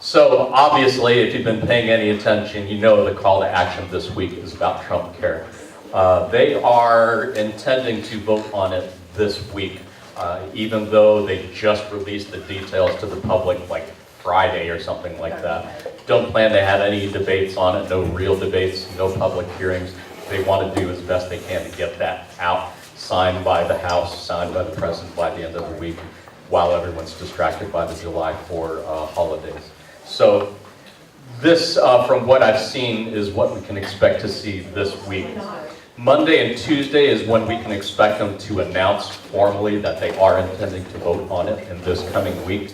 So obviously, if you've been paying any attention, you know the call to action this week is about Trump Care. They are intending to vote on it this week, even though they just released the details to the public like Friday or something like that. Don't plan to have any debates on it, no real debates, no public hearings. They want to do as best they can to get that out, signed by the House, signed by the President by the end of the week, while everyone's distracted by the July 4 holidays. So this, from what I've seen, is what we can expect to see this week. Monday and Tuesday is when we can expect them to announce formally that they are intending to vote on it in this coming week.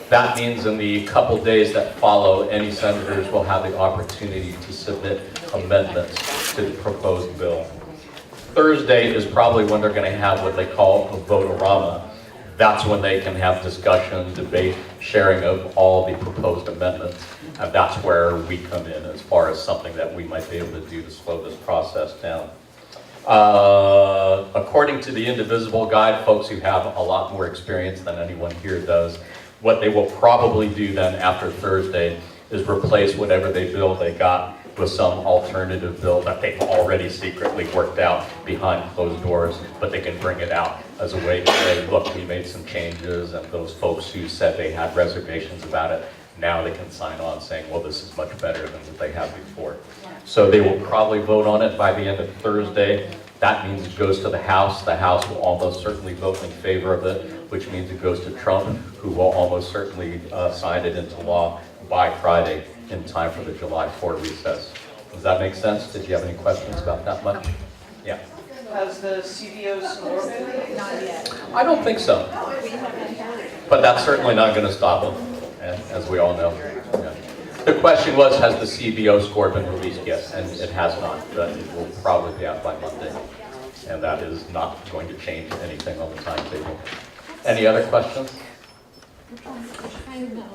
That means in the couple days that follow, any senators will have the opportunity to submit amendments to the proposed bill. Thursday is probably when they're going to have what they call a vote-a-rama. That's when they can have discussion, debate, sharing of all the proposed amendments. And that's where we come in as far as something that we might be able to do to slow this process down. According to the Indivisible Guide, folks who have a lot more experience than anyone here does, what they will probably do then after Thursday is replace whatever they got with some alternative bill that they've already secretly worked out behind closed doors, but they can bring it out as a way to say, look, we made some changes, and those folks who said they had reservations about it, now they can sign on saying, well, this is much better than what they had before. So they will probably vote on it by the end of Thursday. That means it goes to the House. The House will almost certainly vote in favor of it, which means it goes to Trump, who will almost certainly sign it into law by Friday in time for the July 4 recess. Does that make sense? Did you have any questions about that much? Yeah. Has the CBO score been? Not yet. I don't think so. But that's certainly not going to stop them, as we all know. Yeah. The question was, has the CBO score been released yet? And it has not, but it will probably be out by Monday. And that is not going to change anything on the timetable. Any other questions?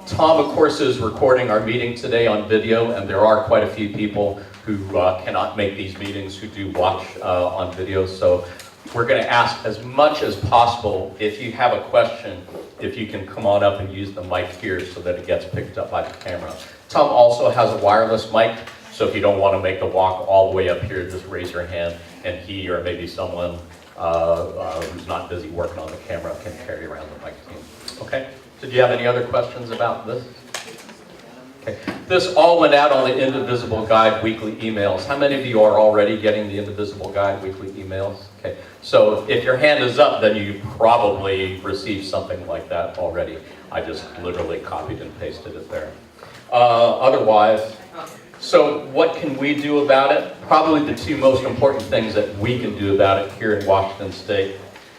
Tom, of course, is recording our meeting today on video, and there are quite a few people who cannot make these meetings who do watch on video. So we're going to ask as much as possible, if you have a question, if you can come on up and use the mic here so that it gets picked up by the camera. Tom also has a wireless mic, so if you don't want to make the walk all the way up here, just raise your hand, and he or maybe someone who's not busy working on the camera can carry around the mic team. Okay? Did you have any other questions about this? Okay. This all went out on the Indivisible Guide weekly emails. How many of you are already getting the Indivisible Guide weekly emails? Okay. So if your hand is up, then you probably received something like that already. I just literally copied and pasted it there. Otherwise, so what can we do about it? Probably the two most important things that we can do about it here in Washington State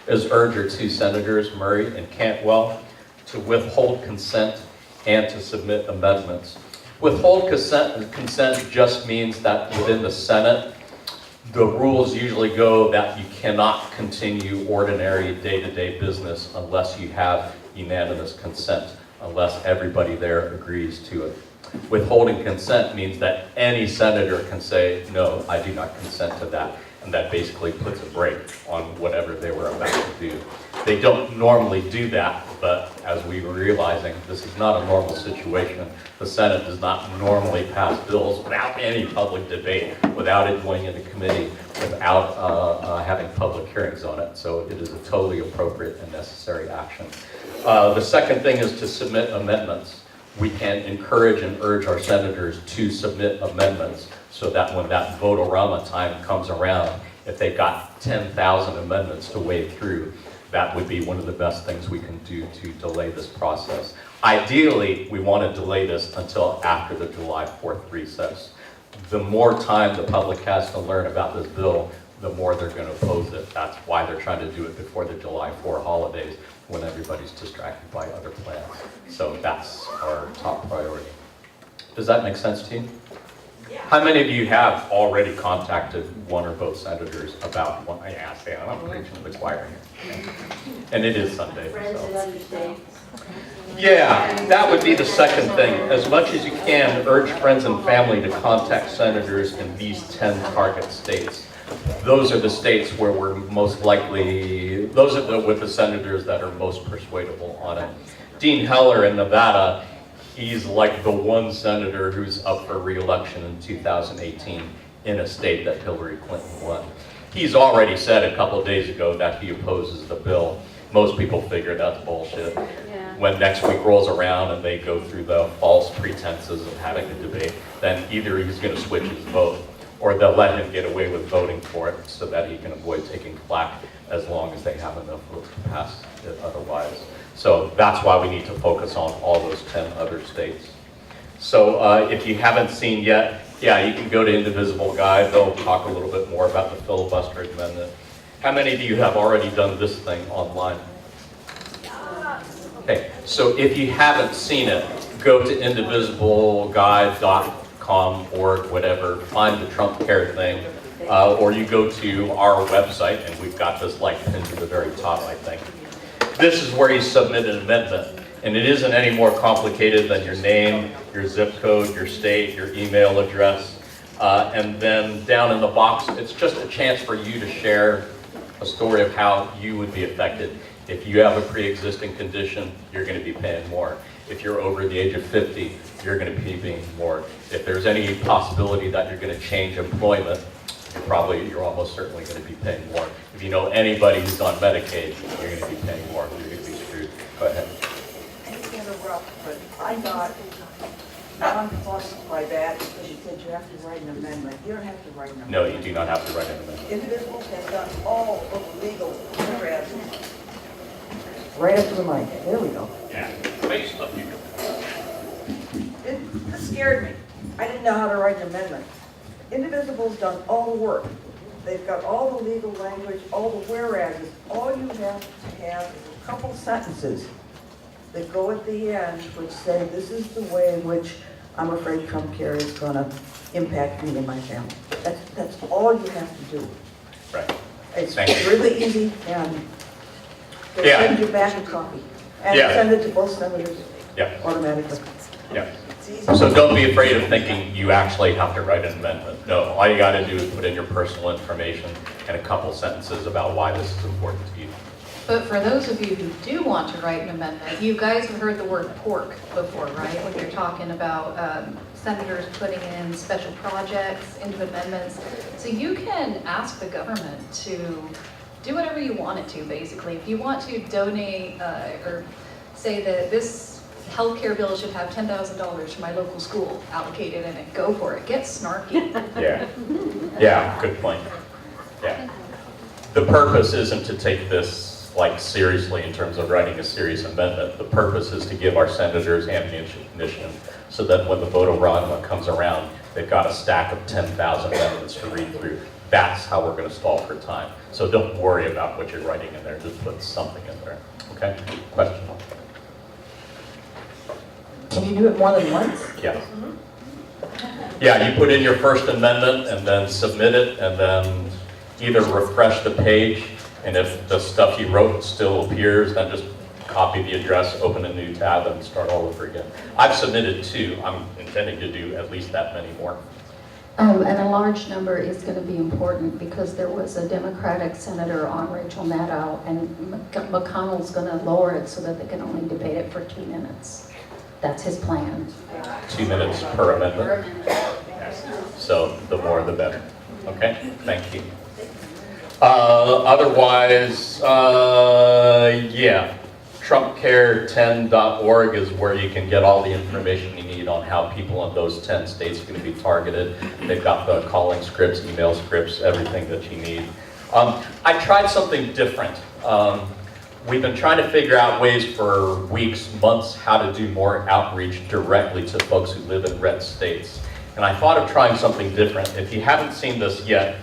is urge our two senators, Murray and Cantwell, to withhold consent and to submit amendments. Withhold consent just means that within the Senate, the rules usually go that you cannot continue ordinary day-to-day business unless you have unanimous consent, unless everybody there agrees to it. Withholding consent means that any senator can say, no, I do not consent to that. And that basically puts a brake on whatever they were about to do. They don't normally do that, but as we were realizing, this is not a normal situation. The Senate does not normally pass bills without any public debate, without it going into committee, without having public hearings on it. So it is a totally appropriate and necessary action. The second thing is to submit amendments. We can encourage and urge our senators to submit amendments so that when that vote-a-rama time comes around, if they've got 10,000 amendments to wade through, that would be one of the best things we can do to delay this process. Ideally, we want to delay this until after the July 4th recess. The more time the public has to learn about this bill, the more they're going to oppose it. That's why they're trying to do it before the July 4 holidays, when everybody's distracted by other plans. So that's our top priority. Does that make sense to you? How many of you have already contacted one or both senators about what I asked? I'm preaching to the choir here. And it is Sunday. Friends So. in other states. Yeah, that would be the second thing. As much as you can, urge friends and family to contact senators in these 10 target states. Those are the states where we're most likely, those are with the senators that are most persuadable on it. Dean Heller in Nevada, he's like the one senator who's up for re-election in 2018 in a state that Hillary Clinton won. He's already said a couple of days ago that he opposes the bill. Most people figure that's bullshit. Yeah. When next week rolls around and they go through the false pretenses of having a debate, then either he's going to switch his vote or they'll let him get away with voting for it so that he can avoid taking flack as long as they have enough votes to pass it otherwise. So that's why we need to focus on all those 10 other states. So if you haven't seen yet, yeah, you can go to Indivisible Guide. They'll talk a little bit more about the filibuster amendment. How many of you have already done this thing online? Okay, so if you haven't seen it, go to indivisibleguide.com, org, whatever, find the Trump Care thing, or you go to our website, and we've got this like pinned to the very top, I think. This is where you submit an amendment, and it isn't any more complicated than your name, your zip code, your state, your email address, and then down in the box, it's just a chance for you to share a story of how you would be affected. If you have a pre-existing condition, you're going to be paying more. If you're over the age of 50, you're going to be paying more. If there's any possibility that you're going to change employment, you're almost certainly going to be paying more. If you know anybody who's on Medicaid, you're going to be paying more. You're going to be screwed. Go ahead. I hate to interrupt, but I got nonplussed by that because you said you have to write an amendment. You don't have to write an amendment. No, you do not have to write an amendment. Indivisible has done all of the legal whereas. Right up to the mic. There we go. Yeah. Face up here. This scared me. I didn't know how to write an amendment. Indivisible's done all the work. They've got all the legal language, all the whereases. All you have to have is a couple sentences that go at the end which say this is the way in which I'm afraid Trump Care is going to impact me and my family. That's all you have to do. Right. It's Thank you. really easy, and they Yeah. send you back a copy. And Yeah. send it to both senators Yeah. automatically. Yeah. It's easy. So don't be afraid of thinking you actually have to write an amendment. No, all you got to do is put in your personal information and a couple sentences about why this is important to you. But for those of you who do want to write an amendment, you guys have heard the word pork before, right? When you're talking about senators putting in special projects into amendments. So you can ask the government to do whatever you want it to, basically. If you want to donate or say that this healthcare bill should have $10,000 for my local school allocated in it, go for it. Get snarky. Yeah. Yeah, good point. Yeah. The purpose isn't to take this like seriously in terms of writing a serious amendment. The purpose is to give our senators ammunition so that when the vote of Rama comes around, they've got a stack of 10,000 amendments to read through. That's how we're going to stall for time. So don't worry about what you're writing in there. Just put something in there. Okay? Question? Can you do it more than once? Yeah. Yeah, you put in your first amendment and then submit it and then either refresh the page, and if the stuff you wrote still appears, then just copy the address, open a new tab, and start all over again. I've submitted 2. I'm intending to do at least that many more. And a large number is going to be important because there was a Democratic senator on Rachel Maddow, and McConnell's going to lower it so that they can only debate it for 2 minutes. That's his plan. 2 minutes per amendment. So the more the better. Okay, thank you. Otherwise, yeah, TrumpCare10.org is where you can get all the information you need on how people in those 10 states are going to be targeted. They've got the calling scripts, email scripts, everything that you need. I tried something different. We've been trying to figure out ways for weeks, months, how to do more outreach directly to folks who live in red states. And I thought of trying something different. If you haven't seen this yet,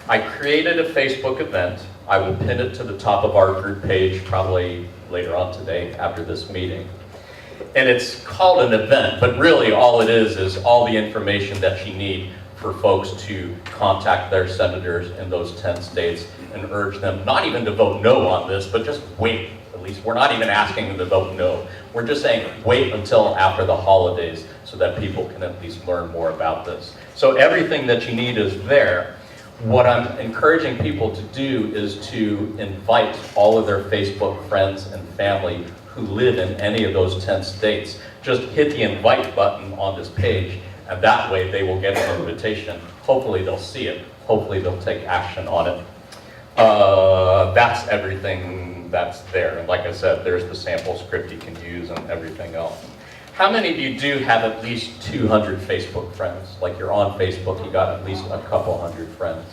I created a Facebook event. I will pin it to the top of our group page probably later on today after this meeting. And it's called an event, but really all it is all the information that you need for folks to contact their senators in those 10 states and urge them not even to vote no on this, but just wait. At least we're not even asking them to vote no. We're just saying wait until after the holidays so that people can at least learn more about this. So everything that you need is there. What I'm encouraging people to do is to invite all of their Facebook friends and family who live in any of those 10 states. Just hit the invite button on this page, and that way they will get an invitation. Hopefully they'll see it. Hopefully they'll take action on it. That's everything that's there. And like I said, there's the sample script you can use and everything else. How many of you do have at least 200 Facebook friends? Like you're on Facebook, you got at least a couple hundred friends.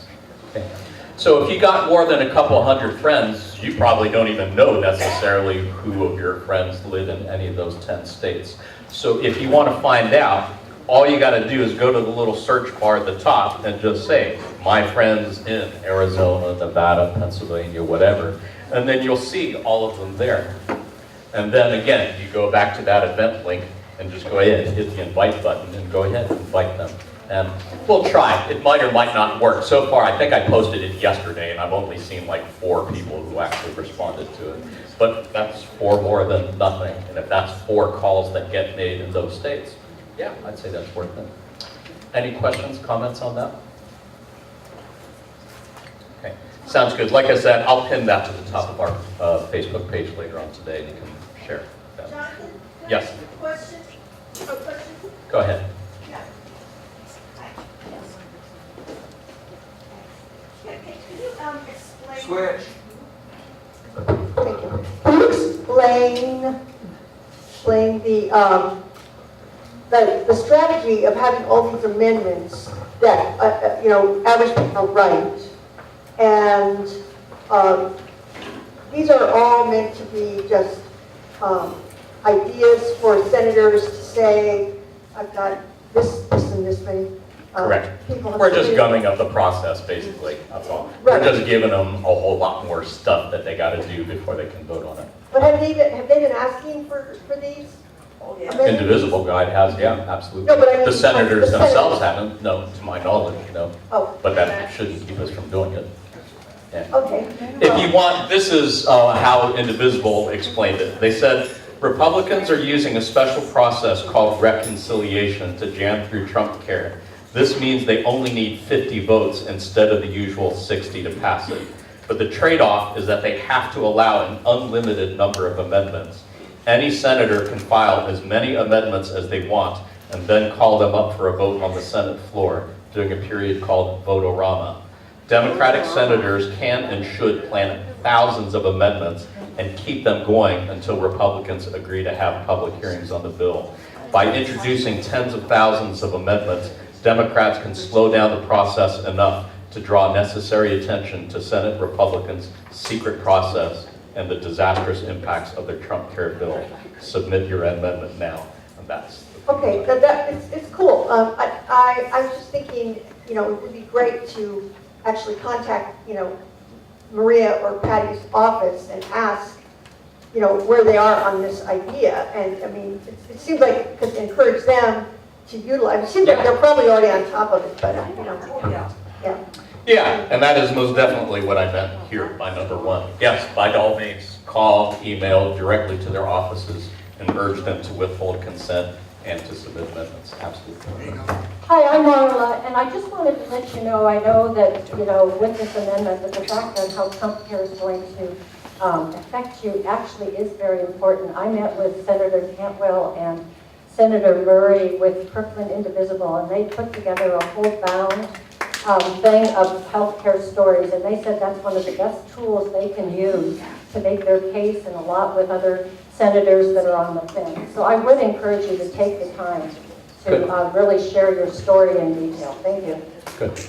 Okay. So if you got more than a couple hundred friends, you probably don't even know necessarily who of your friends live in any of those 10 states. So if you want to find out, all you got to do is go to the little search bar at the top and just say, my friends in Arizona, Nevada, Pennsylvania, whatever. And then you'll see all of them there. And then again, you go back to that event link and just go ahead and hit the invite button and go ahead and invite them. And we'll try. It might or might not work. So far, I think I posted it yesterday and I've only seen like 4 people who actually responded to it. But that's 4 more than nothing. And if that's 4 calls that get made in those states, yeah, I'd say that's worth it. Any questions, comments on that? Okay, sounds good. Like I said, I'll pin that to the top of our Facebook page later on today and you can share that. Jonathan? Yes. Question? A question? Go ahead. Yeah. Can you explain? Switch. Can you explain the strategy of having all these amendments that, average people write? And these are all meant to be just ideas for senators to say, I've got this and this many. Correct. People have We're just submitted. gumming up the process, basically, that's all. Right. We're just giving them a whole lot more stuff that they gotta do before they can vote on it. But have they been asking for these? Oh, yeah. amendments? Indivisible Guide has, yeah, absolutely. No, but I mean, The senators the themselves senators. haven't, no, to my knowledge, Oh, but that shouldn't keep us from doing it. Yeah. okay. If you want, this is how Indivisible explained it. They said, Republicans are using a special process called reconciliation to jam through Trump care. This means they only need 50 votes instead of the usual 60 to pass it. But the trade-off is that they have to allow an unlimited number of amendments. Any senator can file as many amendments as they want and then call them up for a vote on the Senate floor during a period called vote-o-rama. Democratic senators can and should plan thousands of amendments and keep them going until Republicans agree to have public hearings on the bill. By introducing tens of thousands of amendments, Democrats can slow down the process enough to draw necessary attention to Senate Republicans' secret process and the disastrous impacts of their Trump care bill. Submit your amendment now, and that's the Okay, it's cool. I was just thinking, it would be great to actually contact, Maria or Patty's office and ask, where they are on this idea. And I mean, it seems like it could encourage them to utilize. It seems like they're probably already on top of it, but yeah. Yeah, and that is most definitely what I meant here by number 1. Yes, by all means, call, email directly to their offices and urge them to withhold consent and to submit amendments. Absolutely. Hi, I'm Marla, and I just wanted to let you know, I know that, with this amendment, that the fact of how Trump care is going to affect you actually is very important. I met with Senator Cantwell and Senator Murray with Kirkland Indivisible, and they put together a whole bound thing of healthcare stories, and they said that's one of the best tools they can use to make their case, and a lot with other senators that are on the fence. So I would encourage you to take the time to really share your story in detail. Thank you. Good.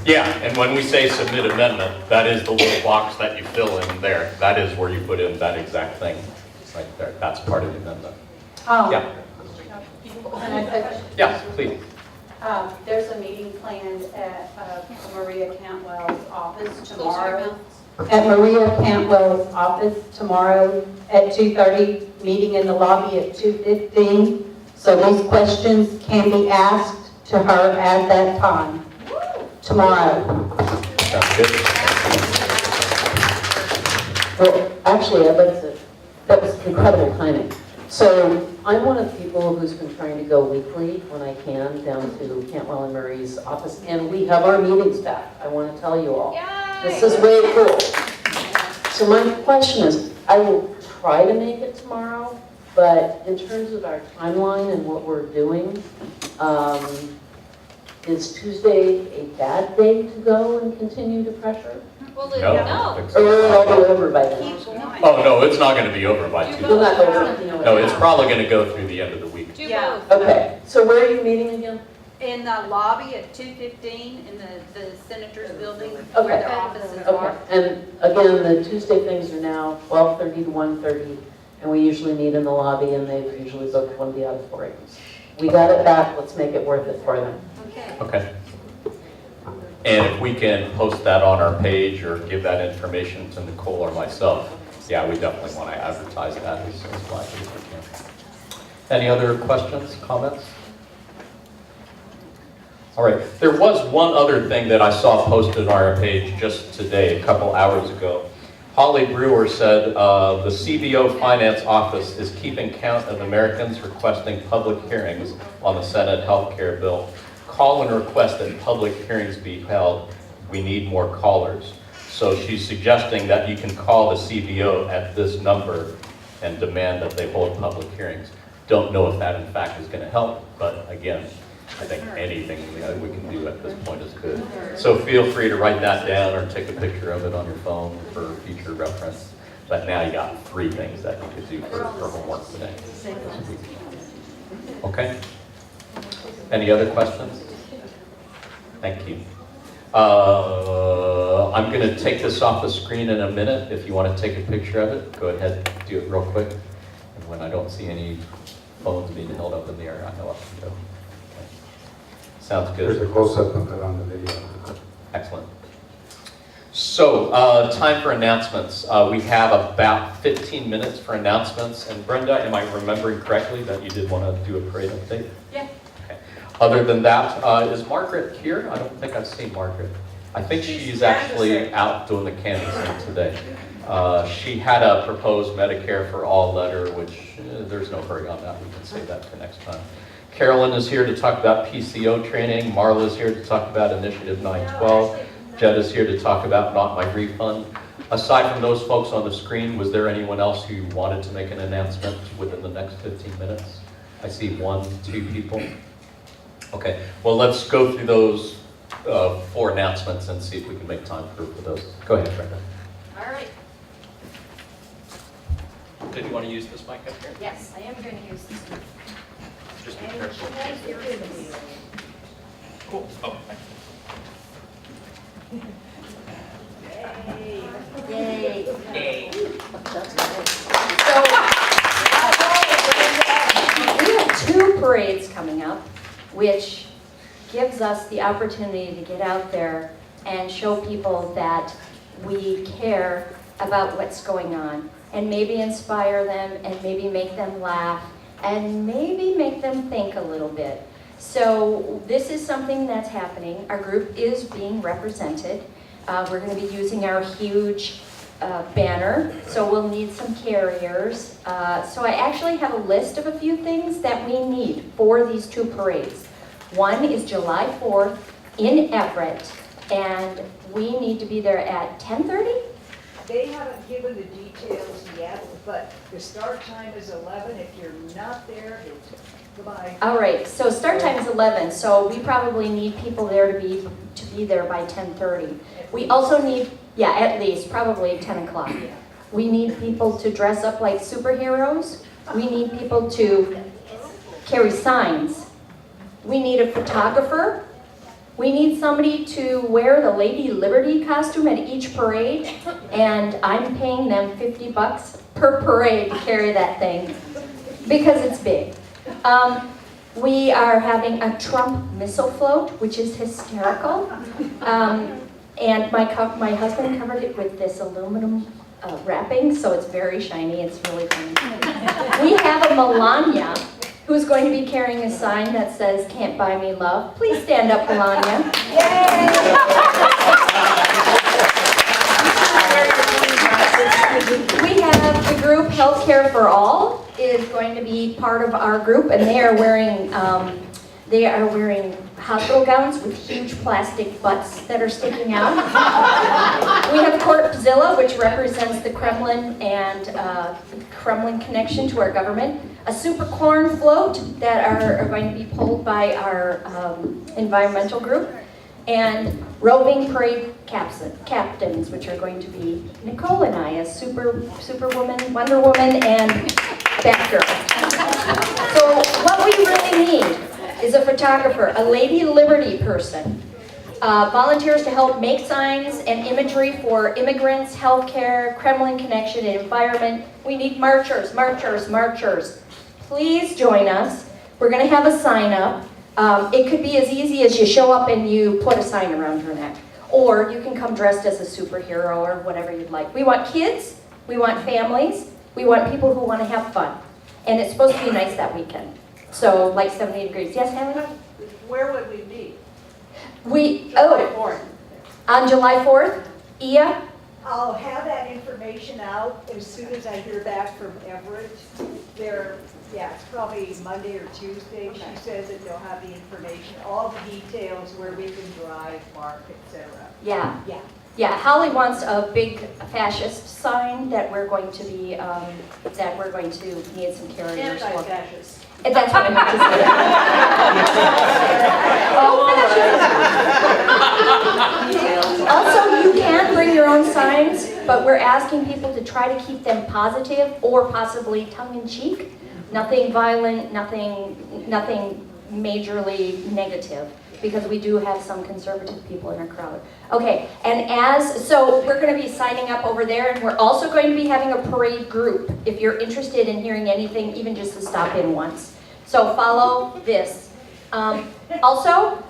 Yeah, and when we say submit amendment, that is the little box that you fill in there. That is where you put in that exact thing right there. That's part of the amendment. Yeah. Yeah, please. There's a meeting planned at Maria Cantwell's office tomorrow. At Maria Cantwell's office tomorrow at 2:30, meeting in the lobby at 2:15. So these questions can be asked to her at that time, tomorrow. Sounds good. Well, actually, I'd like to, that was incredible timing. So I'm one of the people who's been trying to go weekly when I can down to Cantwell and Murray's office, and we have our meetings back. I want to tell you all. This is way cool. So my question is, I will try to make it tomorrow, but in terms of our timeline and what we're doing, is Tuesday a bad day to go and continue to pressure? Well, No, I don't think Or so. will it all be over by then? Oh, no, it's not going to be over by Tuesday. Will not over, you know. No, it's probably going to go through the end of the week. Do Yeah. both. Okay, so where are you meeting again? In the lobby at 2:15 in the Senator's Building, Okay. where their offices Okay, are. and again, the Tuesday things are now 12:30 to 1:30, and we usually meet in the lobby, and they've usually booked one of the auditoriums. We got it back, let's make it worth it for them. Okay. Okay. And if we can post that on our page or give that information to Nicole or myself, yeah, we definitely want to advertise that as widely as we can. Any other questions, comments? All right, there was one other thing that I saw posted on our page just today, a couple hours ago. Holly Brewer said, the CBO Finance Office is keeping count of Americans requesting public hearings on the Senate health care bill. Call and request that public hearings be held. We need more callers. So she's suggesting that you can call the CBO at this number and demand that they hold public hearings. Don't know if that in fact is going to help, but again, I think anything we can do at this point is good. So feel free to write that down or take a picture of it on your phone for future reference. But now you got 3 things that you could do for homework today. Okay? Any other questions? Thank you. I'm going to take this off the screen in a minute. If you want to take a picture of it, go ahead and do it real quick. And when I don't see any phones being held up in the air, I know I can go. Okay. Sounds There's good. a close-up of it on the video. Excellent. So, time for announcements. We have about 15 minutes for announcements. And Brenda, am I remembering correctly that you did want to do a parade update? Yeah. Okay. Other than that, is Margaret here? I don't think I've seen Margaret. I think she's actually out doing the canvassing today. She had a proposed Medicare for All letter, which there's no hurry on that. We can save that for next time. Carolyn is here to talk about PCO training. Marla's here to talk about Initiative 912. Jed is here to talk about Not My Refund. Aside from those folks on the screen, was there anyone else who wanted to make an announcement within the next 15 minutes? I see 1, 2 people. Okay, well, let's go through those 4 announcements and see if we can make time for those. Go ahead, Brenda. All right. Did you want to use this mic up here? Yes, I am going to use this one. Just be careful. Cool. Oh, thank you. Yay. Yay. So, we have 2 parades coming up, which gives us the opportunity to get out there and show people that we care about what's going on, and maybe inspire them, and maybe make them laugh, and maybe make them think a little bit. So this is something that's happening. Our group is being represented. We're going to be using our huge banner, so we'll need some carriers. So I actually have a list of a few things that we need for these 2 parades. One is July 4th in Everett, and we need to be there at 10:30? They haven't given the details yet, but the start time is 11. If you're not there, it's goodbye. All right, so start time is 11, so we probably need people there to be there by 10:30. We also need, yeah, at least, probably 10 o'clock. We need people to dress up like superheroes. We need people to carry signs. We need a photographer. We need somebody to wear the Lady Liberty costume at each parade, and I'm paying them $50 per parade to carry that thing because it's big. We are having a Trump missile float, which is hysterical. And my husband covered it with this aluminum wrapping, so it's very shiny. It's really fun. We have a Melania who's going to be carrying a sign that says, "Can't buy me love." Please stand up, Melania. We have the group Healthcare for All is going to be part of our group, and they are wearing hospital gowns with huge plastic butts that are sticking out. We have Corpzilla, which represents the Kremlin and Kremlin connection to our government. A super corn float that are going to be pulled by our environmental group. And roving parade captains, which are going to be Nicole and I as Superwoman, Wonder Woman, and Batgirl. So what we really need is a photographer, a Lady Liberty person, volunteers to help make signs and imagery for immigrants, healthcare, Kremlin connection, and environment. We need marchers, marchers, marchers. Please join us. We're going to have a sign up. It could be as easy as you show up and you put a sign around your neck. Or you can come dressed as a superhero or whatever you'd like. We want kids, we want families, we want people who want to have fun. And it's supposed to be nice that weekend. So like 70 degrees. Yes, Helen? Where would we be? July 4th. On July 4th, Ia? I'll have that information out as soon as I hear back from Everett. It's probably Monday or Tuesday. She says that they'll have the information, all the details, where we can drive, park, etc. Yeah. Yeah. Yeah, Holly wants a big fascist sign that we're going to be, need some carriers for. Anti-fascist. And that's what I meant to say. Also, you can bring your own signs, but we're asking people to try to keep them positive or possibly tongue-in-cheek. Nothing violent, nothing majorly negative, because we do have some conservative people in our crowd. Okay, so we're going to be signing up over there, and we're also going to be having a parade group if you're interested in hearing anything, even just to stop in once. So follow this. Also,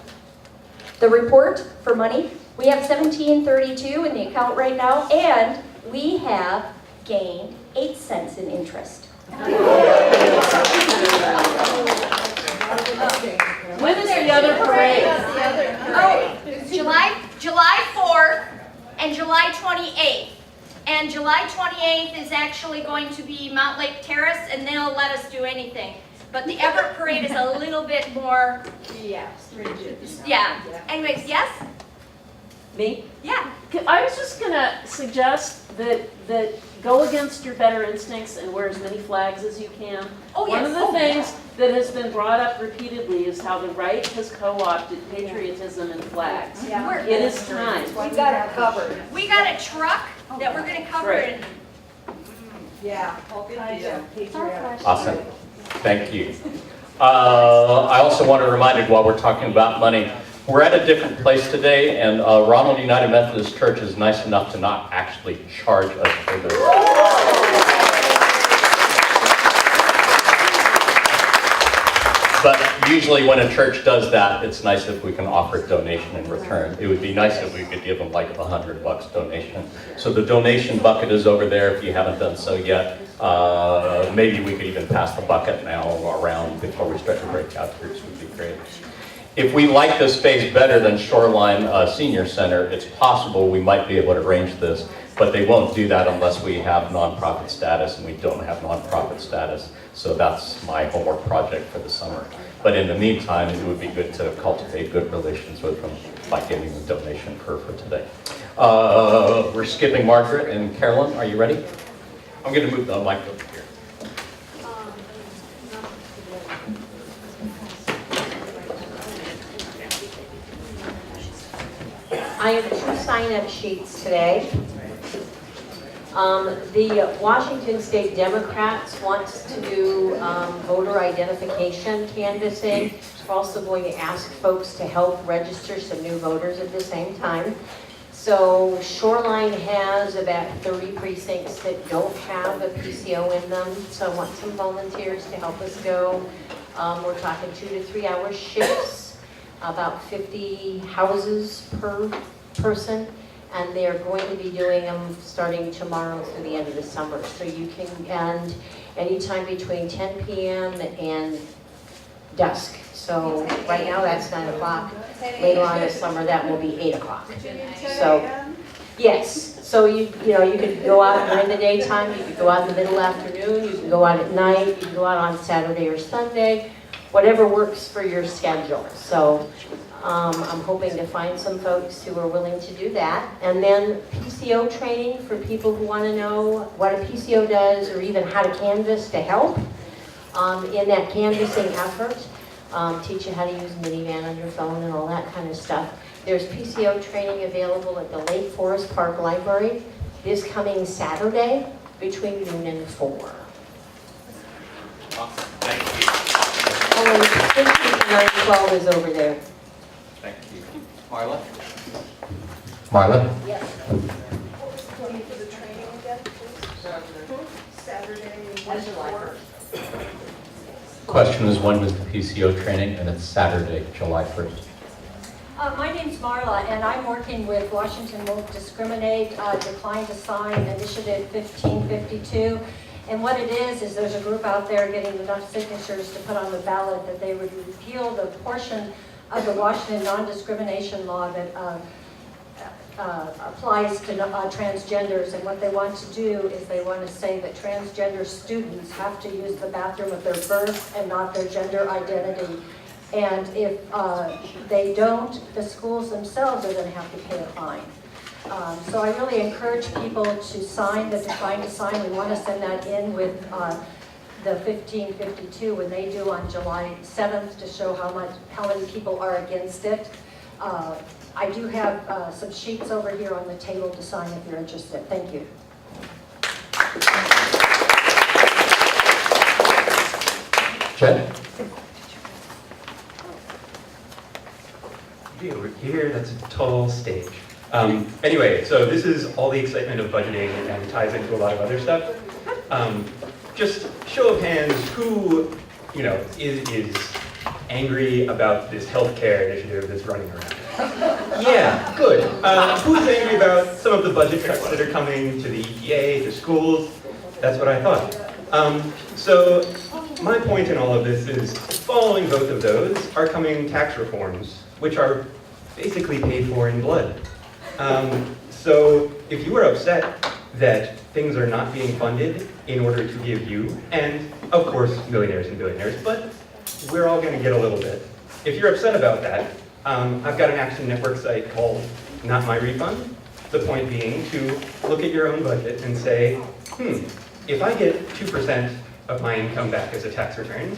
the report for money. We have $17.32 in the account right now, and we have gained 8 cents in interest. When is the other parade? July 4th and July 28th. And July 28th is actually going to be Mount Lake Terrace, and they'll let us do anything. But the Everett Parade is a little bit more, Stringent. yeah. Anyways, yes? Me? Yeah. I was just gonna suggest that go against your better instincts and wear as many flags as you can. Oh, yes. One of the things that has been brought up repeatedly is how the right has co-opted patriotism and flags. Yeah. It is time. We got it covered. We got a truck that we're going to cover Right. in. Yeah. All kinds of patriotic. Awesome. Thank you. I also want to remind you, while we're talking about money, we're at a different place today, and Ronald United Methodist Church is nice enough to not actually charge us for this. But usually when a church does that, it's nice if we can offer a donation in return. It would be nice if we could give them like $100 donation. So the donation bucket is over there if you haven't done so yet. Maybe we could even pass the bucket now around before we start to break out groups would be great. If we like this space better than Shoreline Senior Center, it's possible we might be able to arrange this, but they won't do that unless we have nonprofit status, and we don't have nonprofit status. So that's my homework project for the summer. But in the meantime, it would be good to cultivate good relations with them by giving them a donation for today. We're skipping Margaret and Carolyn. Are you ready? I'm going to move the mic over here. I have 2 sign-up sheets today. The Washington State Democrats want to do voter identification canvassing. We're also going to ask folks to help register some new voters at the same time. So Shoreline has about 30 precincts that don't have a PCO in them, so I want some volunteers to help us go. We're talking 2 to 3 hour shifts, about 50 houses per person, and they're going to be doing them starting tomorrow through the end of the summer. So you can, and anytime between 10 p.m. and dusk. So right now that's 9 o'clock. Later on this summer, that will be 8 o'clock. So, yes. So you could go out during the daytime, you could go out in the middle afternoon, you can go out at night, you can go out on Saturday or Sunday, whatever works for your schedule. So I'm hoping to find some folks who are willing to do that. And then PCO training for people who want to know what a PCO does or even how to canvas to help in that canvassing effort. Teach you how to use Minivan on your phone and all that kind of stuff. There's PCO training available at the Lake Forest Park Library this coming Saturday between noon and 4. Awesome. Thank you. Oh, and 912 is over there. Thank you. Marla? Marla? Yes. For the training again, please? Saturday, 1 to 4. Question is, when was the PCO training? And it's Saturday, July 1st. My name's Marla, and I'm working with Washington Won't Discriminate, Decline to Sign Initiative 1552. And what it is there's a group out there getting enough signatures to put on the ballot that they would repeal the portion of the Washington non-discrimination law that applies to transgenders. And what they want to do is they want to say that transgender students have to use the bathroom of their birth and not their gender identity. And if they don't, the schools themselves are going to have to pay a fine. So I really encourage people to sign the Decline to Sign. We want to send that in with the 1552 when they do on July 7th to show how many people are against it. I do have some sheets over here on the table to sign if you're interested. Thank you. Jen? Over here, that's a tall stage. Anyway, so this is all the excitement of budgeting and ties into a lot of other stuff. Just show of hands, who is angry about this healthcare initiative that's running around? Yeah, good. Who's angry about some of the budget cuts that are coming to the EPA, to schools? That's what I thought. So my point in all of this is, following both of those are coming tax reforms, which are basically paid for in blood. So if you are upset that things are not being funded in order to give you, and of course millionaires and billionaires, but we're all going to get a little bit. If you're upset about that, I've got an Action Network site called Not My Refund. The point being to look at your own budget and say, if I get 2% of my income back as a tax return,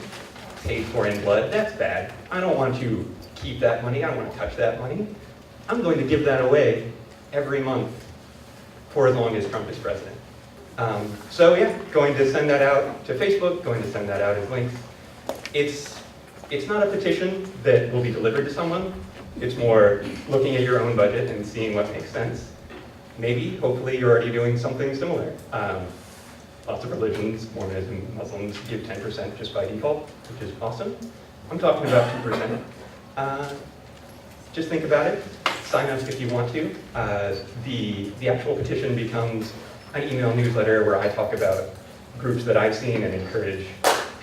paid for in blood, that's bad. I don't want to keep that money. I don't want to touch that money. I'm going to give that away every month for as long as Trump is president. So yeah, going to send that out to Facebook, going to send that out as links. It's not a petition that will be delivered to someone. It's more looking at your own budget and seeing what makes sense. Maybe, hopefully, you're already doing something similar. Lots of religions, Mormonism, Muslims give 10% just by default, which is awesome. I'm talking about 2%. Just think about it. Sign up if you want to. The actual petition becomes an email newsletter where I talk about groups that I've seen and encourage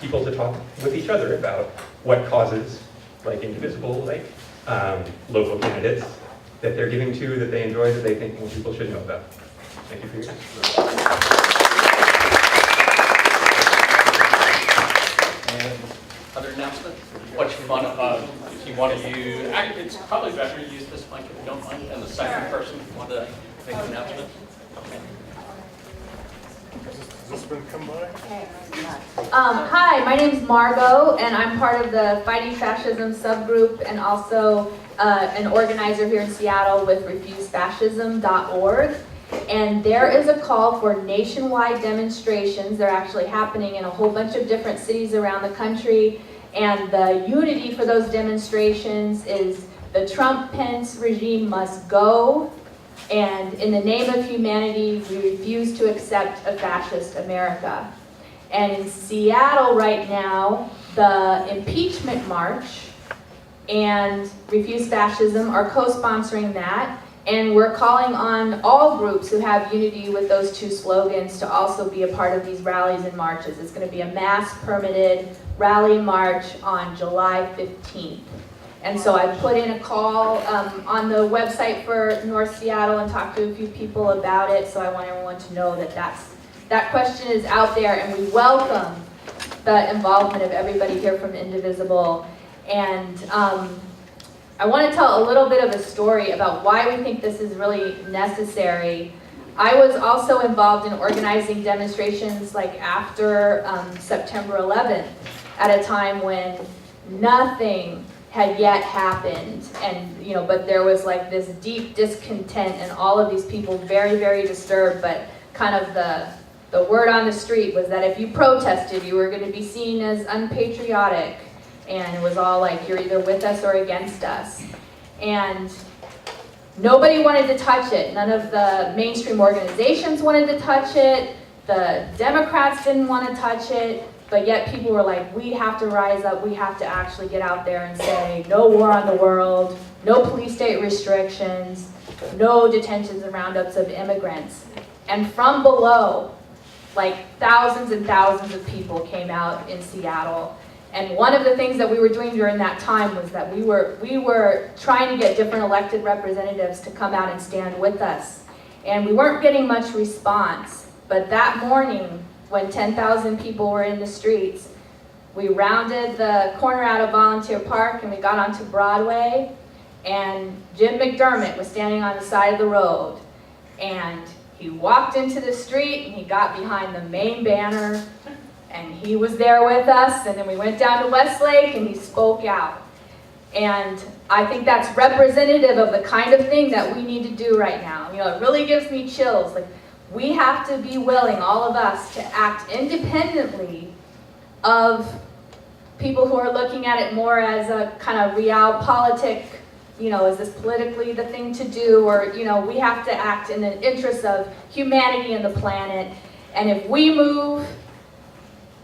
people to talk with each other about what causes, like Indivisible, like local candidates that they're giving to, that they enjoy, that they think more people should know about. Thank you for your time. And other announcements? What you want if you want to use, actually, it's probably better to use this mic if you don't mind. And the second person, if you want to make an announcement. Okay. Has this been come by? Hi, my name's Margot, and I'm part of the Fighting Fascism subgroup and also an organizer here in Seattle with refusefascism.org. And there is a call for nationwide demonstrations. They're actually happening in a whole bunch of different cities around the country. And the unity for those demonstrations is the Trump-Pence regime must go. And in the name of humanity, we refuse to accept a fascist America. And in Seattle right now, the impeachment march and Refuse Fascism are co-sponsoring that. And we're calling on all groups who have unity with those two slogans to also be a part of these rallies and marches. It's going to be a mass permitted rally march on July 15th. And so I put in a call on the website for North Seattle and talked to a few people about it. So I want everyone to know that that question is out there, and we welcome the involvement of everybody here from Indivisible. And I want to tell a little bit of a story about why we think this is really necessary. I was also involved in organizing demonstrations like after September 11th, at a time when nothing had yet happened, and but there was like this deep discontent and all of these people very, very disturbed. But kind of the word on the street was that if you protested, you were going to be seen as unpatriotic, and it was all like you're either with us or against us. And nobody wanted to touch it. None of the mainstream organizations wanted to touch it. The Democrats didn't want to touch it. But yet people were like, we have to rise up. We have to actually get out there and say, no war on the world, no police state restrictions, no detentions and roundups of immigrants. And from below, like thousands and thousands of people came out in Seattle. And one of the things that we were doing during that time was that we were trying to get different elected representatives to come out and stand with us. And we weren't getting much response. But that morning, when 10,000 people were in the streets, we rounded the corner out of Volunteer Park and we got onto Broadway, and Jim McDermott was standing on the side of the road, and he walked into the street and he got behind the main banner, and he was there with us. And then we went down to Westlake and he spoke out. And I think that's representative of the kind of thing that we need to do right now. It really gives me chills. Like, we have to be willing, all of us, to act independently of people who are looking at it more as a kind of realpolitik, is this politically the thing to do? Or, we have to act in the interest of humanity and the planet. And if we move,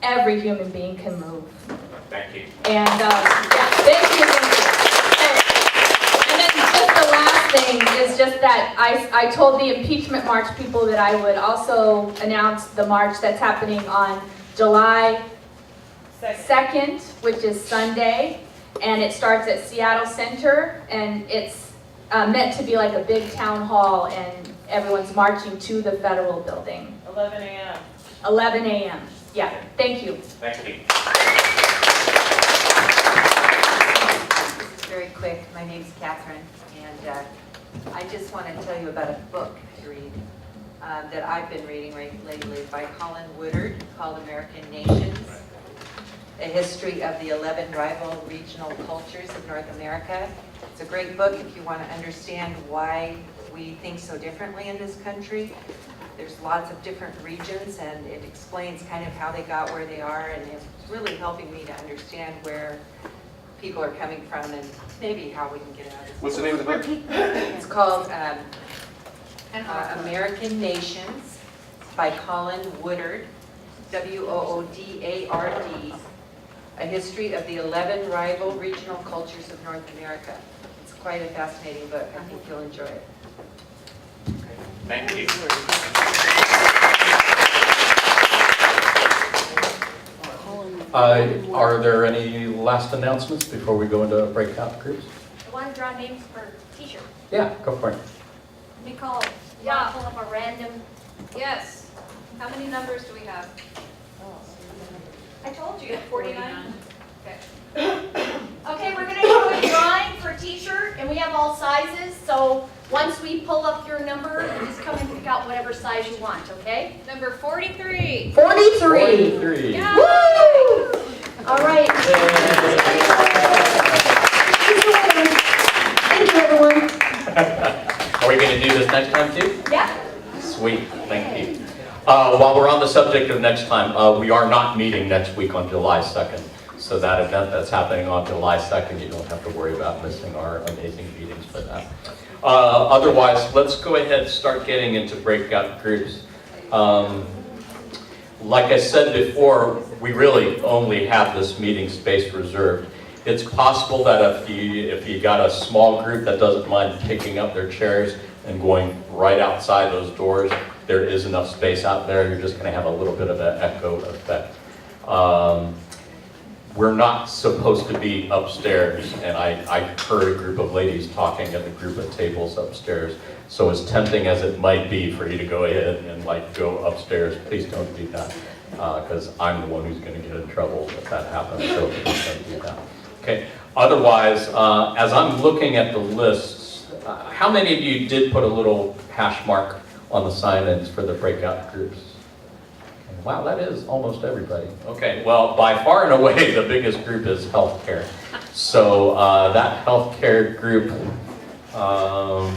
every human being can move. Thank you. And thank you. And then just the last thing is just that I told the impeachment march people that I would also announce the march that's happening on July 2nd, which is Sunday, and it starts at Seattle Center, and it's meant to be like a big town hall, and everyone's marching to the federal building. 11 a.m. 11 a.m. Yeah, thank you. Thank you. This is very quick. My name's Catherine, and I just want to tell you about a book to read that I've been reading lately by Colin Woodard called American Nations, A History of the 11 Rival Regional Cultures of North America. It's a great book if you want to understand why we think so differently in this country. There's lots of different regions, and it explains kind of how they got where they are, and it's really helping me to understand where people are coming from and maybe how we can get out of this. What's the name of the book? It's called American Nations by Colin Woodard, Woodard, A History of the 11 Rival Regional Cultures of North America. It's quite a fascinating book. I think you'll enjoy it. Thank you. Are there any last announcements before we go into breakout groups? I want to draw names for t-shirt. Yeah, go for it. Let me call. Yeah. Pull up a random. Yes. How many numbers do we have? I told you. 49. Okay. Okay, we're gonna do a drawing for a t-shirt, and we have all sizes. So once we pull up your number, you just come and pick out whatever size you want. Okay? Number 43. 43. 43. Yeah. Woo! All right. Thank you, everyone. Are we going to do this next time too? Yeah. Sweet, thank you. While we're on the subject of next time, we are not meeting next week on July 2nd. So that event that's happening on July 2nd, you don't have to worry about missing our amazing meetings for that. Otherwise, let's go ahead and start getting into breakout groups. Like I said before, we really only have this meeting space reserved. It's possible that if you got a small group that doesn't mind picking up their chairs and going right outside those doors, there is enough space out there. You're just going to have a little bit of an echo effect. we're not supposed to be upstairs, and I heard a group of ladies talking at a group of tables upstairs. So as tempting as it might be for you to go ahead and like go upstairs, please don't do that, because I'm the one who's going to get in trouble if that happens. So please don't do that. Okay. Otherwise, as I'm looking at the lists, how many of you did put a little hash mark on the sign-ins for the breakout groups? Wow, that is almost everybody. Okay, well, by far and away, the biggest group is healthcare. So that healthcare group, I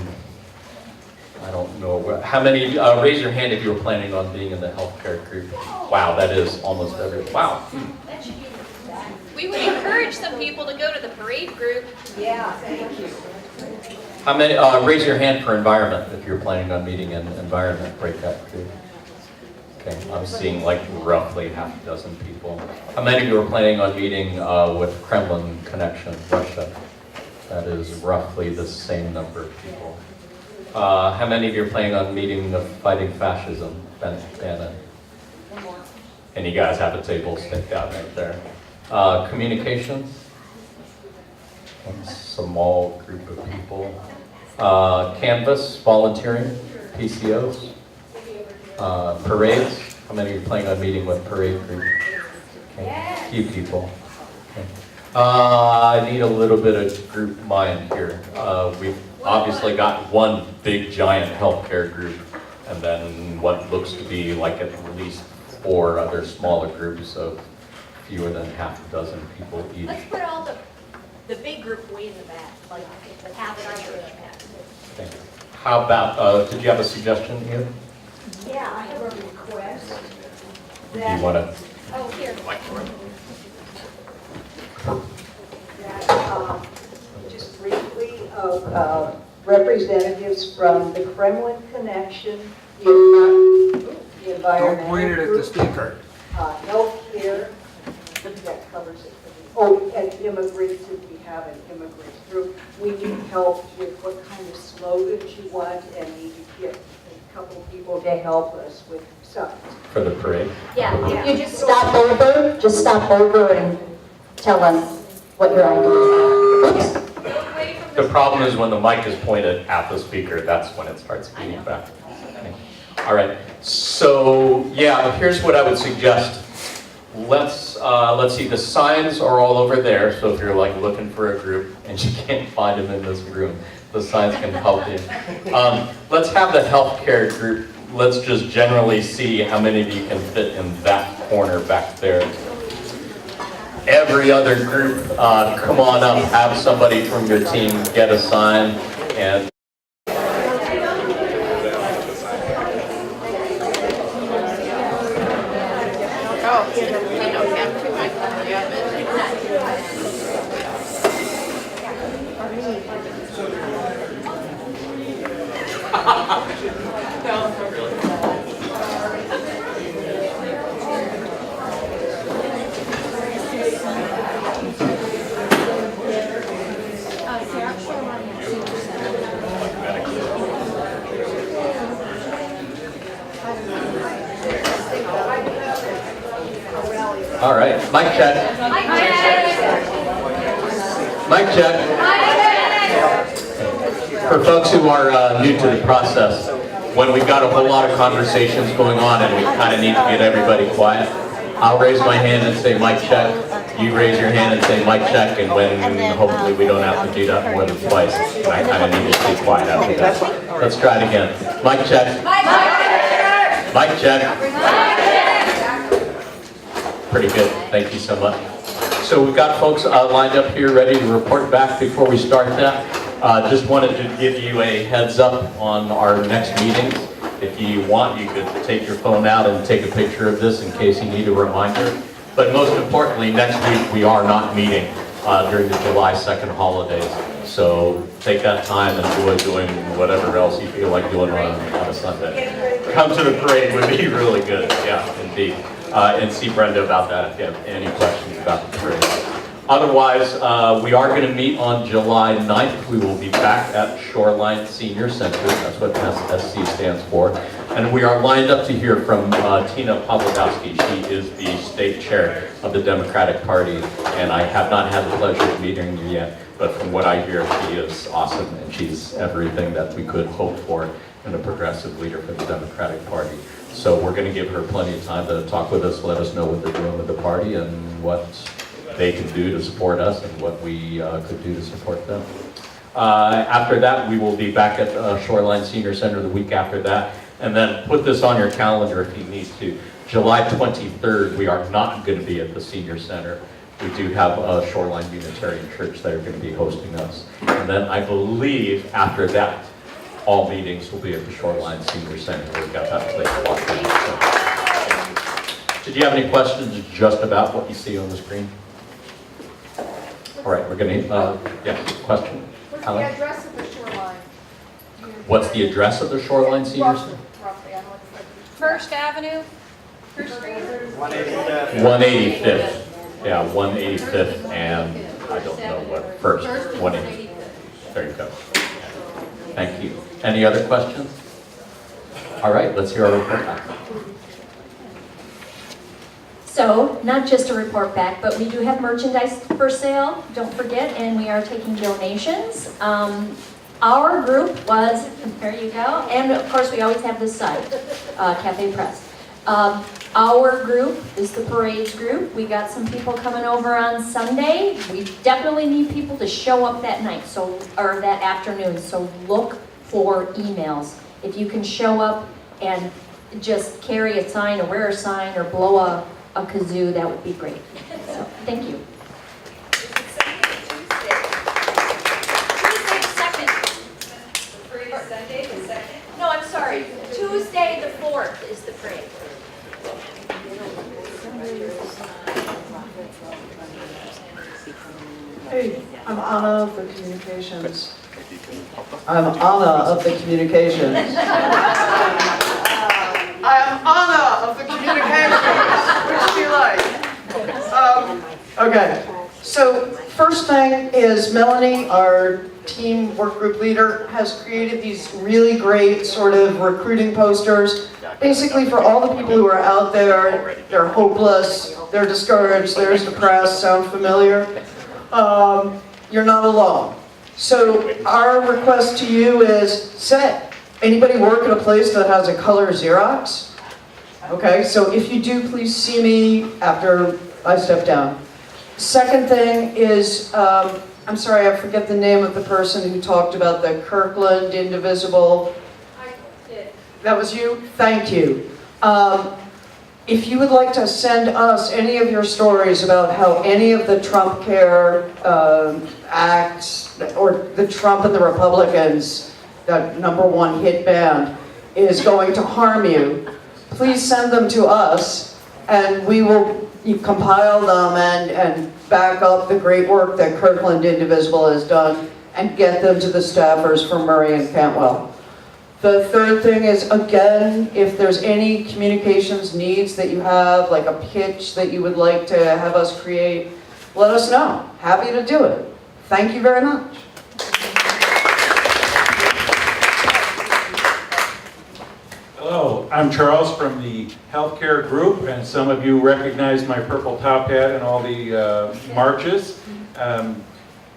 don't know, how many, raise your hand if you were planning on being in the healthcare group. Wow, that is almost everybody. Wow. We would encourage some people to go to the parade group. Yeah, thank you. How many, raise your hand for environment if you're planning on meeting an environment breakout group. Okay, I'm seeing like roughly half a dozen people. How many of you are planning on meeting with Kremlin Connection, Russia? That is roughly the same number of people. How many of you are planning on meeting the Fighting Fascism, Bannon? And you guys have a table sticked out right there. Communications? One small group of people. Canvas, volunteering, PCOs. Parades, how many of you are planning on meeting with parade group? Okay. A few people. Okay. I need a little bit of group mind here. We've obviously got one big giant healthcare group, and then what looks to be like at least 4 other smaller groups of fewer than half a dozen people each. Let's put all the big group way in the back, like the half hour in the back. Okay. How about, did you have a suggestion, Ian? Yeah, I have a request Do that. you want to? Oh, here. That, just briefly, representatives from the Kremlin Connection, the environmental Don't point it at the speaker. Healthcare, that covers it. Oh, and immigrants, if we have an immigrant group, we need help with what kind of slogans you want, and need to get a couple people to help us with something. For the parade? Yeah, you just stop over and tell us what your idea is. The problem is when the mic is pointed at the speaker, that's when it starts feeding back. Okay. All right, so yeah, here's what I would suggest. Let's see, the signs are all over there, so if you're like looking for a group and you can't find them in this room, the signs can help you. Let's have the healthcare group. Let's just generally see how many of you can fit in that corner back there. Every other group, come on up, have somebody from your team get a sign, and all right, mic check. Mic check. For folks who are new to the process, when we've got a whole lot of conversations going on and we kind of need to get everybody quiet, I'll raise my hand and say mic check. You raise your hand and say mic check, and when hopefully we don't have to do that more than twice, and I kind of need to stay quiet after that. Let's try it again. Mic check. Mic check. Pretty good. Thank you so much. So we've got folks lined up here ready to report back before we start that. Just wanted to give you a heads up on our next meetings. If you want, you could take your phone out and take a picture of this in case you need a reminder. But most importantly, next week we are not meeting during the July 2nd holidays. So take that time and enjoy doing whatever else you feel like doing on a Sunday. Come to the parade would be really good, yeah, indeed. And see Brenda about that if you have any questions about the parade. Otherwise, we are going to meet on July 9th. We will be back at Shoreline Senior Center. That's what SC stands for. And we are lined up to hear from Tina Pawlowski. She is the state chair of the Democratic Party and I have not had the pleasure of meeting her yet, but from what I hear, she is awesome, and she's everything that we could hope for in a progressive leader for the Democratic Party. So we're going to give her plenty of time to talk with us, let us know what they're doing with the party and what they can do to support us and what we could do to support them. After that, we will be back at Shoreline Senior Center the week after that. And then put this on your calendar if you need to. July 23rd, we are not going to be at the Senior Center. We do have a Shoreline Unitarian Church that are going to be hosting us. And then I believe after that, all meetings will be at the Shoreline Senior Center. We've got that place locked in. So. Did you have any questions just about what you see on the screen? All right, we're going to, yeah, question? What's the address of the Shoreline? What's the address of the Shoreline Senior Center? Roughly, I don't know what it's like. First Avenue, First Street? 185th. Yeah, 185th and I don't know what, first, 185th. There you go. Thank you. Any other questions? All right, let's hear our report back. So, not just a report back, but we do have merchandise for sale, don't forget, and we are taking donations. Our group was, there you go, and of course we always have this side, Cafe Press. Our group is the parades group. We got some people coming over on Sunday. We definitely need people to show up that night, or that afternoon, so look for emails. If you can show up and just carry a sign or wear a sign or blow a kazoo, that would be great. So, thank you. No, I'm sorry. Tuesday the 4th is the parade. Hey, I'm Anna of the Communications. I'm Anna of the Communications. I am Anna of the Communications. Which do you like? Okay, so first thing is Melanie, our team work group leader, has created these really great sort of recruiting posters, basically for all the people who are out there. They're hopeless, they're discouraged, they're depressed. Sound familiar? You're not alone. So our request to you is, anybody work at a place that has a color Xerox? Okay, so if you do, please see me after I step down. Second thing is, I'm sorry, I forget the name of the person who talked about the Kirkland Indivisible. I did. That was you? Thank you. If you would like to send us any of your stories about how any of the Trump Care acts, or the Trump and the Republicans, that #1 hit band, is going to harm you, please send them to us, and we will compile them and back up the great work that Kirkland Indivisible has done and get them to the staffers from Murray and Cantwell. The third thing is, again, if there's any communications needs that you have, like a pitch that you would like to have us create, let us know. Happy to do it. Thank you very much. Hello, I'm Charles from the healthcare group, and some of you recognize my purple top hat and all the marches.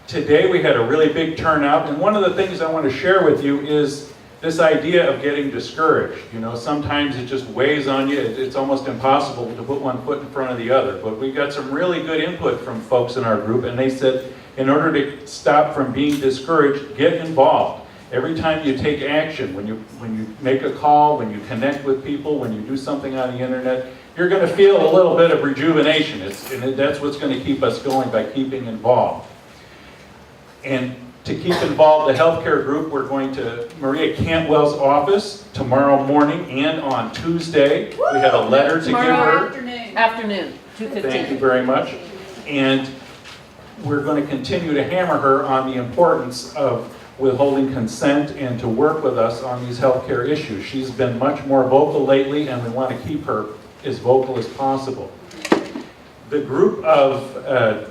Today we had a really big turnout, and one of the things I want to share with you is this idea of getting discouraged. You know, sometimes it just weighs on you. It's almost impossible to put one foot in front of the other. But we got some really good input from folks in our group, and they said, in order to stop from being discouraged, get involved. Every time you take action, when you make a call, when you connect with people, when you do something on the internet, you're going to feel a little bit of rejuvenation. And that's what's going to keep us going, by keeping involved. And to keep involved the healthcare group, we're going to Maria Cantwell's office tomorrow morning and on Tuesday. We have a letter to give her. Afternoon, 2:15. Thank you very much. And we're going to continue to hammer her on the importance of withholding consent and to work with us on these healthcare issues. She's been much more vocal lately, and we want to keep her as vocal as possible. The group of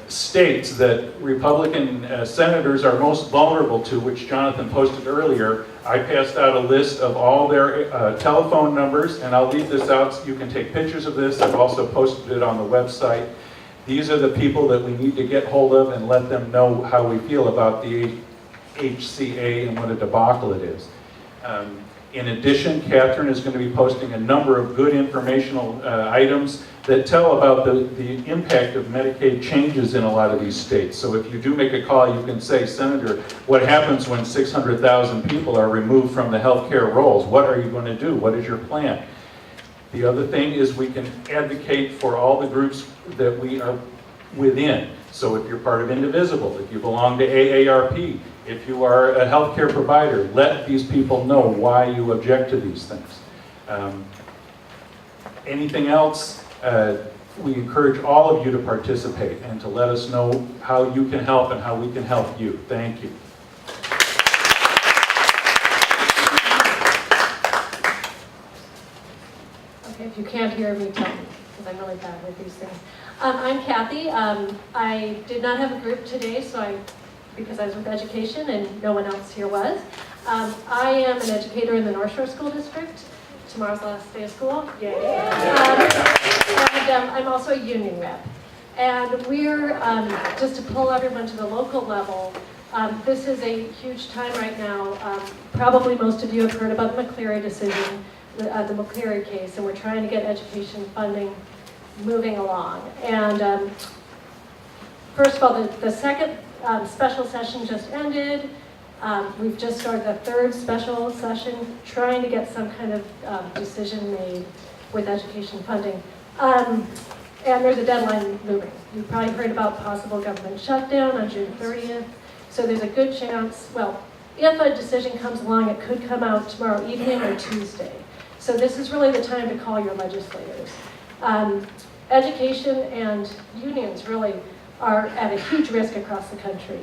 states that Republican senators are most vulnerable to, which Jonathan posted earlier, I passed out a list of all their telephone numbers, and I'll leave this out so you can take pictures of this. I've also posted it on the website. These are the people that we need to get hold of and let them know how we feel about the HCA and what a debacle it is. In addition, Catherine is going to be posting a number of good informational items that tell about the impact of Medicaid changes in a lot of these states. So if you do make a call, you can say, Senator, what happens when 600,000 people are removed from the healthcare rolls? What are you going to do? What is your plan? The other thing is we can advocate for all the groups that we are within. So if you're part of Indivisible, if you belong to AARP, if you are a healthcare provider, let these people know why you object to these things. Anything else, we encourage all of you to participate and to let us know how you can help and how we can help you. Thank you. Okay, if you can't hear me, tell me, because I'm really bad with these things. I'm Kathy. I did not have a group today, because I was with education and no one else here was. I am an educator in the North Shore School District. Tomorrow's the last day of school. Yay. And I'm also a union rep. And we're, just to pull everyone to the local level, this is a huge time right now. Probably most of you have heard about the McCleary decision, the McCleary case, and we're trying to get education funding moving along. And first of all, the second special session just ended. We've just started the third special session, trying to get some kind of decision made with education funding. And there's a deadline looming. You've probably heard about possible government shutdown on June 30th. So there's a good chance, well, if a decision comes along, it could come out tomorrow evening or Tuesday. So this is really the time to call your legislators. Education and unions really are at a huge risk across the country.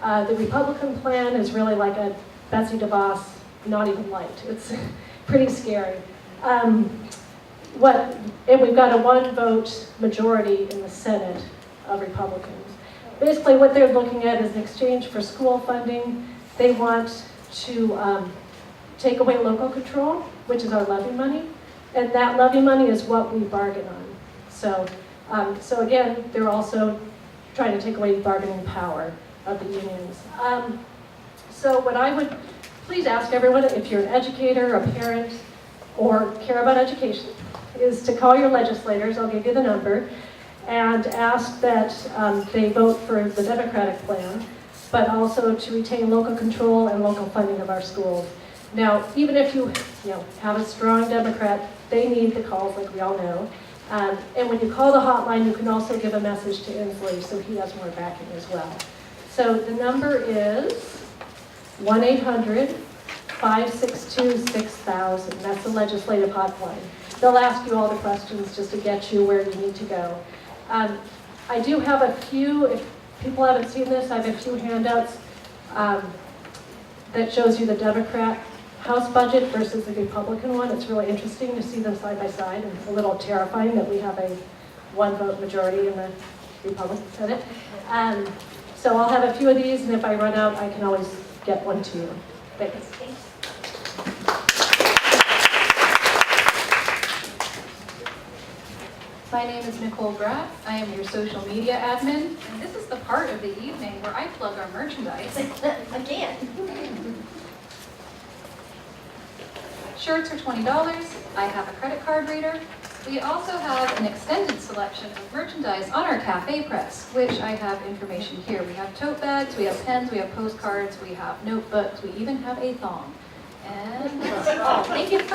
The Republican plan is really like a Betsy DeVos, not even light. It's pretty scary. And we've got a one-vote majority in the Senate of Republicans. Basically, what they're looking at is in exchange for school funding, they want to take away local control, which is our levy money, and that levy money is what we bargain on. So again, they're also trying to take away bargaining power of the unions. So what I would please ask everyone, if you're an educator, a parent, or care about education, is to call your legislators, I'll give you the number, and ask that they vote for the Democratic plan, but also to retain local control and local funding of our schools. Now, even if you have a strong Democrat, they need the calls, like we all know. And when you call the hotline, you can also give a message to Inslee so he has more backing as well. So the number is 1-800-562-6000. That's the legislative hotline. They'll ask you all the questions just to get you where you need to go. I do have a few, if people haven't seen this, I have a few handouts that shows you the Democrat House budget versus the Republican one. It's really interesting to see them side by side, and a little terrifying that we have a one-vote majority in the Republican Senate. So I'll have a few of these, and if I run out, I can always get one to you. Thanks. My name is Nicole Graff. I am your social media admin, and this is the part of the evening where I plug our merchandise. Again. Shirts are $20. I have a credit card reader. We also have an extended selection of merchandise on our cafe press, which I have information here. We have tote bags, we have pens, we have postcards, we have notebooks, we even have a thong. And thank you. Nobody's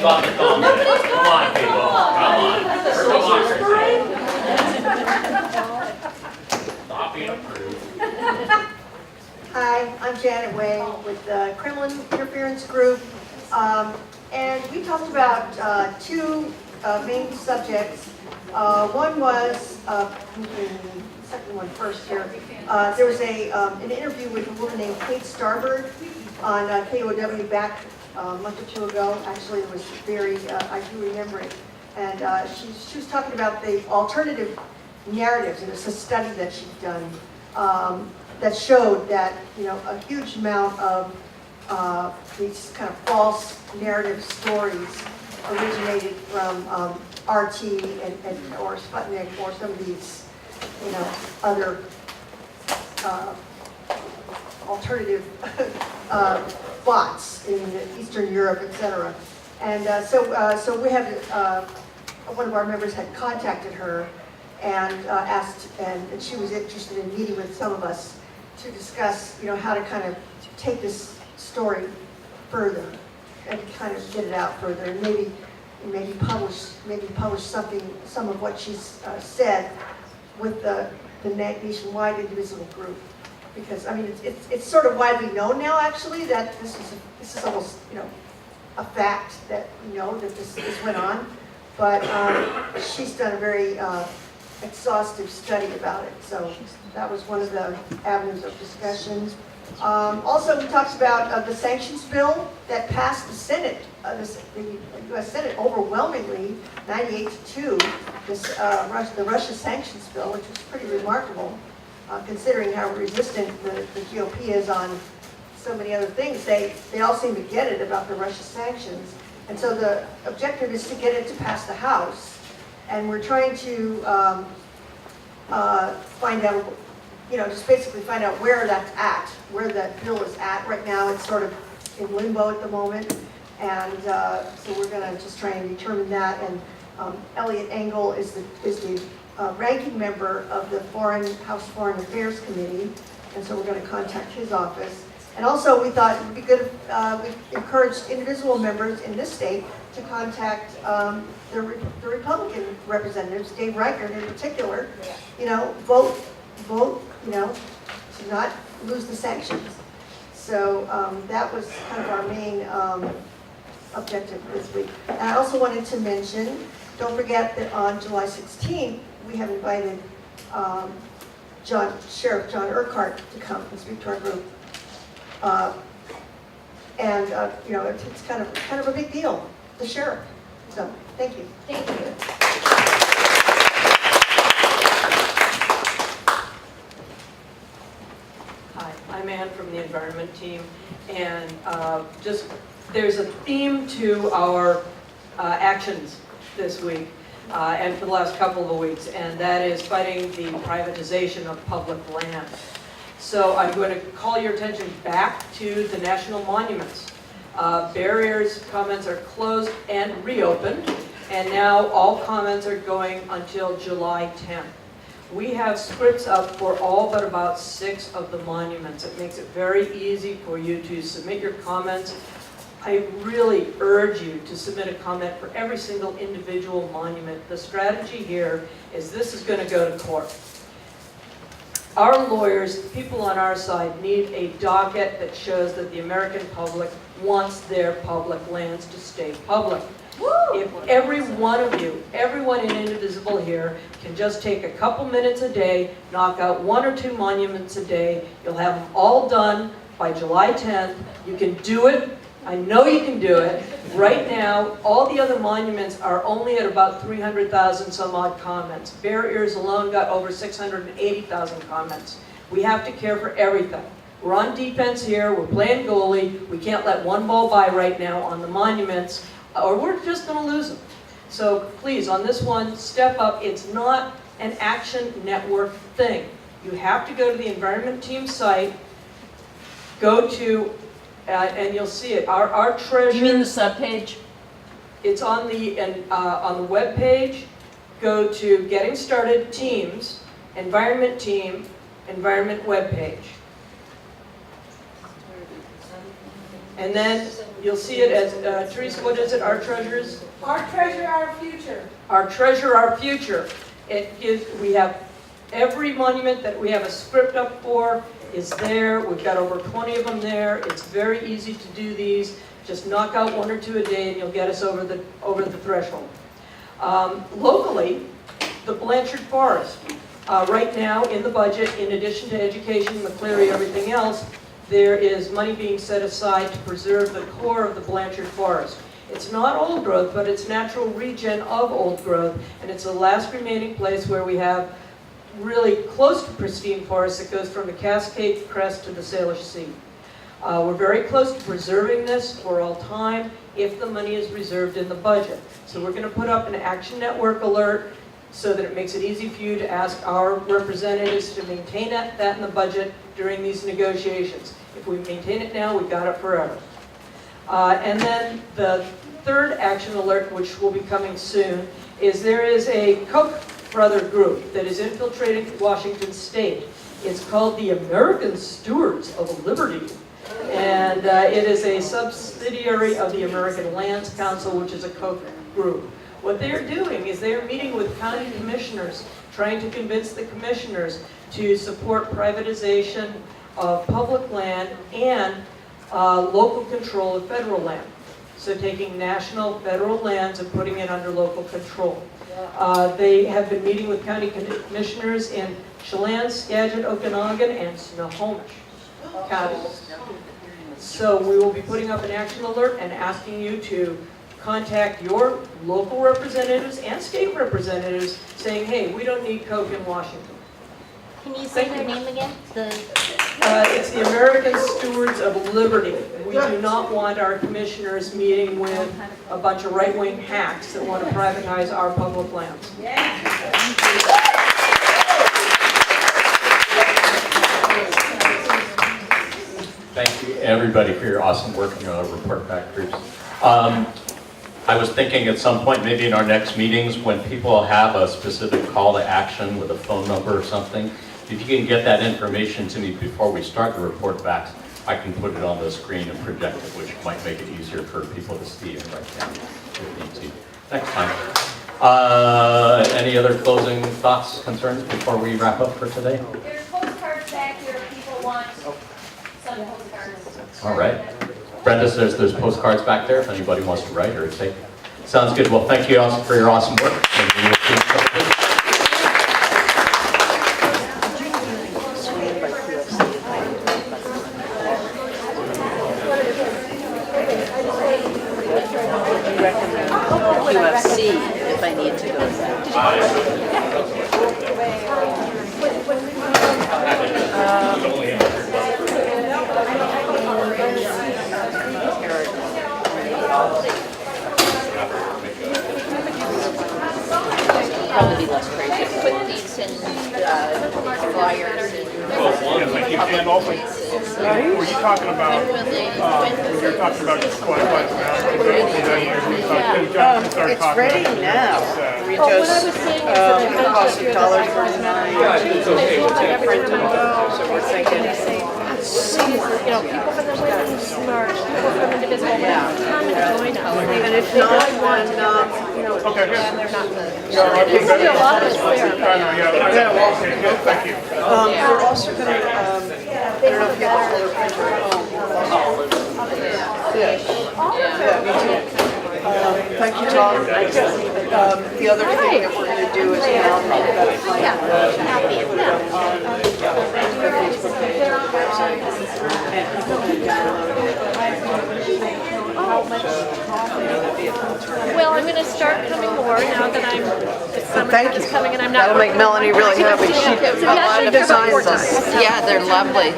bought the thong. Come on, people. Come on. Stop being a prude. Hi, I'm Janet Way with the Kremlin Interference Group. And we talked about two main subjects. One was, second one first here. There was an interview with a woman named Kate Starbird on KOW back a month or two ago. Actually, it was very, I do remember it. And she was talking about the alternative narratives, and it's a study that she's done that showed that a huge amount of these kind of false narrative stories originated from RT or Sputnik or some of these, other alternative bots in Eastern Europe, etc. And so we had, one of our members had contacted her and asked, and she was interested in meeting with some of us to discuss, how to kind of take this story further and kind of get it out further, and maybe publish some of what she's said with the nationwide Indivisible group, because I mean it's sort of widely known now actually that this is almost a fact that that this went on, but she's done a very exhaustive study about it, so that was one of the avenues of discussions. Also, we talked about the sanctions bill that passed the Senate, the U.S. Senate overwhelmingly, 98-2, the Russia sanctions bill, which was pretty remarkable, considering how resistant the GOP is on so many other things. They all seem to get it about the Russia sanctions. And so the objective is to get it to pass the House. And we're trying to find out, just basically find out where that's at, where that bill is at. Right now, it's sort of in limbo at the moment. And so we're going to just try and determine that. And Elliot Engel is the ranking member of the House Foreign Affairs Committee. And so we're going to contact his office. And also, we thought it would be good if we encouraged Indivisible members in this state to contact the Republican representatives, Dave Reichert in particular, vote, to not lose the sanctions. So that was kind of our main objective this week. And I also wanted to mention, don't forget that on July 16th, we have invited Sheriff John Urquhart to come and speak to our group. It's kind of a big deal, the sheriff. So, thank you. Thank you. Hi, I'm Ann from the Environment Team, and there's a theme to our actions this week and for the last couple of weeks, and that is fighting the privatization of public land. So I'm going to call your attention back to the national monuments. Barriers comments are closed and reopened, and now all comments are going until July 10th. We have scripts up for all but about 6 of the monuments. It makes it very easy for you to submit your comments. I really urge you to submit a comment for every single individual monument. The strategy here is this is going to go to court. Our lawyers, the people on our side, need a docket that shows that the American public wants their public lands to stay public. If every one of you, everyone in Indivisible here, can just take a couple minutes a day, knock out 1 or 2 monuments a day, you'll have them all done by July 10th. You can do it. I know you can do it. Right now, all the other monuments are only at about 300,000 some odd comments. Bear Ears alone got over 680,000 comments. We have to care for everything. We're on defense here, we're playing goalie, we can't let one ball by right now on the monuments, or we're just going to lose them. So please, on this one, step up. It's not an Action Network thing. You have to go to the Environment Team site, go to and you'll see it. Our treasure. You mean the subpage? It's on the web page. Go to Getting Started Teams, Environment Team, Environment web page, and then you'll see it as Teresa. What is it? Our treasures. Our treasure, our future. Our treasure, our future. We have every monument that we have a script up for. Is there. We've got over 20 of them there. It's very easy to do these. Just knock out 1 or 2 a day and you'll get us over the threshold. Locally, the Blanchard Forest. Right now in the budget, in addition to education, McCleary, everything else, there is money being set aside to preserve the core of the Blanchard Forest. It's not old growth, but it's natural regen of old growth, and it's the last remaining place where we have really close to pristine forest that goes from the Cascade Crest to the Salish Sea. We're very close to preserving this for all time if the money is reserved in the budget. So we're going to put up an Action Network alert so that it makes it easy for you to ask our representatives to maintain that in the budget during these negotiations. If we maintain it now, we've got it forever. And then the third action alert, which will be coming soon, is there is a Koch brother group that is infiltrating Washington State. It's called the American Stewards of Liberty. And it is a subsidiary of the American Lands Council, which is a Koch group. What they're doing is they're meeting with county commissioners, trying to convince the commissioners to support privatization of public land and local control of federal land. So taking national federal lands and putting it under local control. They have been meeting with county commissioners in Chelan, Skagit, Okanagan, and Snohomish counties. So we will be putting up an action alert and asking you to contact your local representatives and state representatives saying, hey, we don't need Coke in Washington. Can you say their name again? It's the American Stewards of Liberty. We do not want our commissioners meeting with a bunch of right-wing hacks that want to privatize our public lands. Thank you, everybody, for your awesome work in your report back groups. I was thinking at some point, maybe in our next meetings, when people have a specific call to action with a phone number or something, if you can get that information to me before we start the report backs, I can put it on the screen and project it, which might make it easier for people to see and write down if need to. Next time. Any other closing thoughts, concerns before we wrap up for today? There's postcards back here if people want some postcards. All right. Brenda says there's postcards back there if anybody wants to write or take. Sounds good. Well, thank you all for your awesome work. And we will see you soon. UFC if I need to go. Probably be less crazy. Put these in flyers And also, were you talking about, when you're talking about just quiet It's ready now. We just, it costs $1.49. It's okay. So we're thinking, You know, people from the Women's March, people from Indivisible, come and join us. and if not, then, You know, Okay, and they're not the. There's There's a lot of us there. Okay, good, thank you. we're also going to, I don't know if you have a color printer at home. Yeah, me too. Thank you, Tom. The other thing that we're going to do is nominate that plan and put it up on the Facebook page or the website, and people can download it. Well, I'm gonna start coming more now that it's summertime is coming and I'm not. That'll make Melanie really happy. She designs them. Yeah, they're lovely.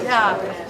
Yeah.